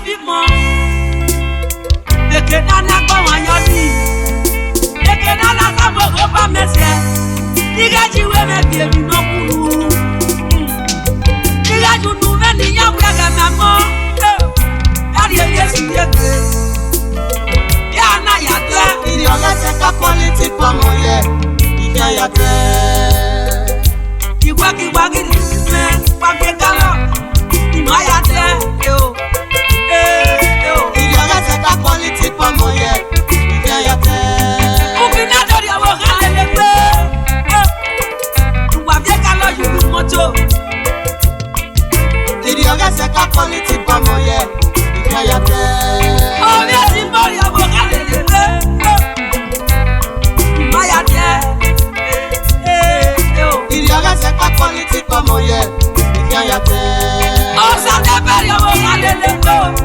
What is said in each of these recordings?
vivement. De que dans la gomme en yoni. De que dans la gomme au repas messieurs. Diga jiwe me biebi no kuru. Diga junu me ni ya braga mamo. Ari Yesu yeke. Ya na ya te. Il y a la politique pour moi. Il y a ya te. Kiwa gili me pa ke kala. Ma ya te. Il y a la politique pour moi. Il y a ya te. Ubina dori awo kale le. Il y a la politique pour moi. Il y a ya te. Oh, merci pour y avoir calé le. Maya te. Il y a la politique pour moi. Il y a ya te. Oh, ça te fait y avoir calé le.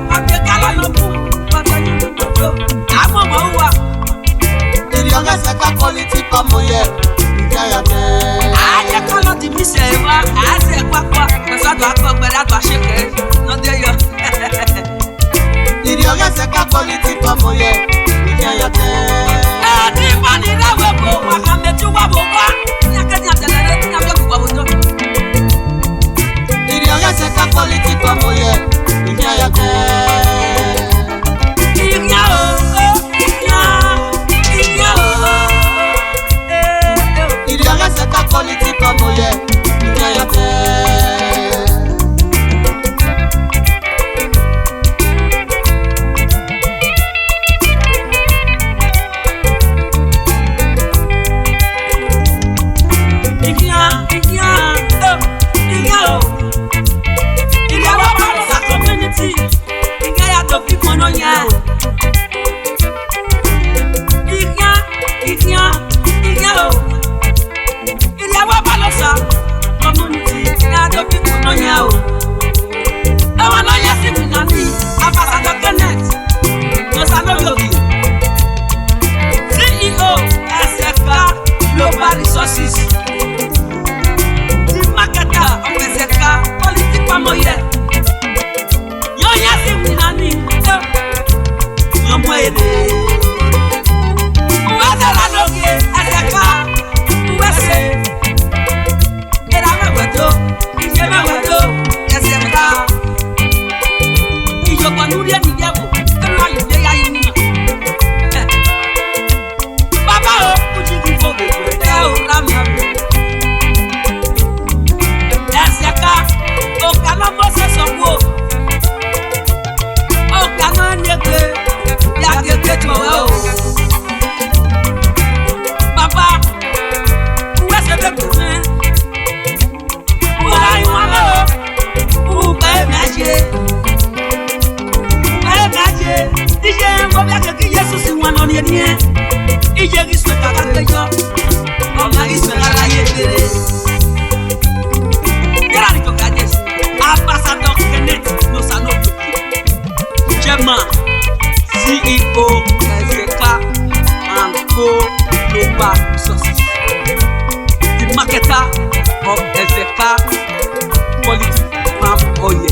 Parce que cala no pu. Parce que tu peux. Ah, maman ouah. Il y a la politique pour moi. Il y a ya te. Ah, je cala di mi se wa. Ah, c'est quoi. Ça doit pas faire toi checker. Non de yo. Il y a la politique pour moi. Il y a ya te. Ah, ni mani la webo. Wakame tu wabo wa. Nyakanya telele na byo kwa bojo. Il y a la politique pour moi. Il y a ya te. Il y a la politique pour moi. Il y a ya te. CEO SK and Co Global Resources. The marketer of SK Quality Palm Oil.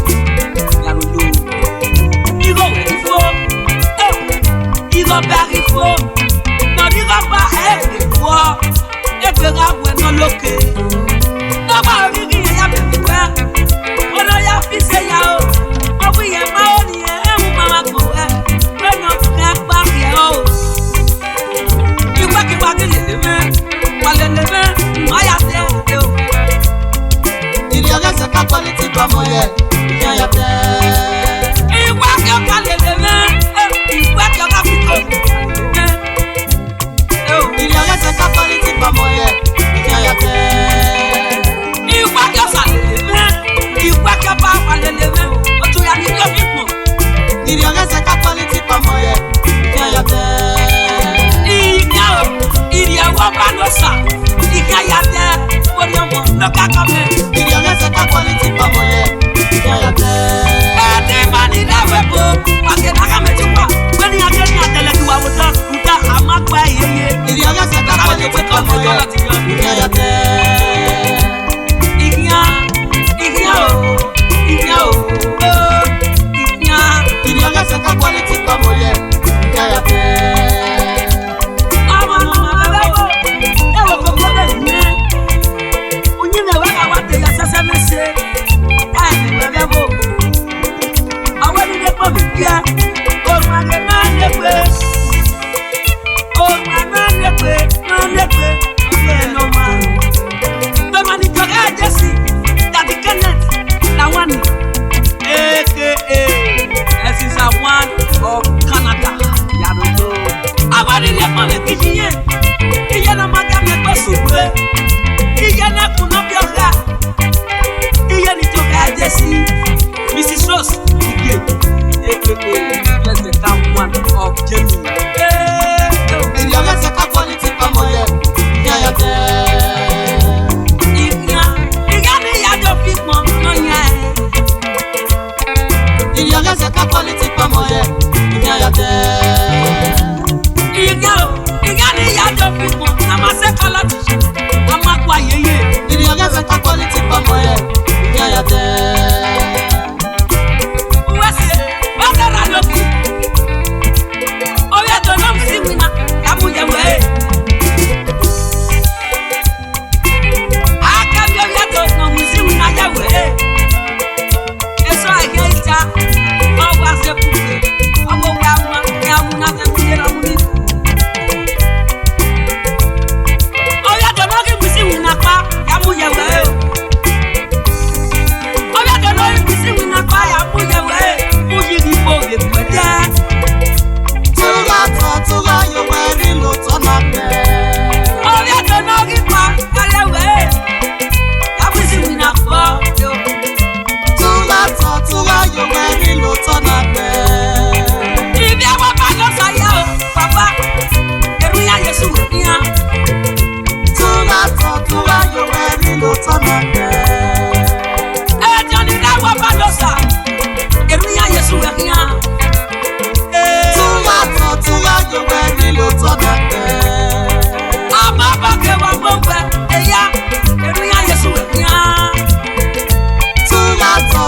Il y a la politique pour moi. Il y a ya te. Il y a la politique pour moi. Il y a ya te. Il y a la politique pour moi. Il y a ya te. Il y a Wabanosa. Il y a Yate. Il y a la politique pour moi. Il y a ya te.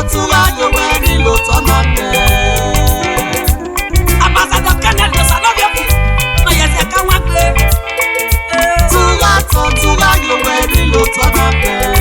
Tura yo weri lo tona pe. Ambassador Kenneth de Sanovioki. No yese kan wa gbe. Tura yo weri lo tona pe.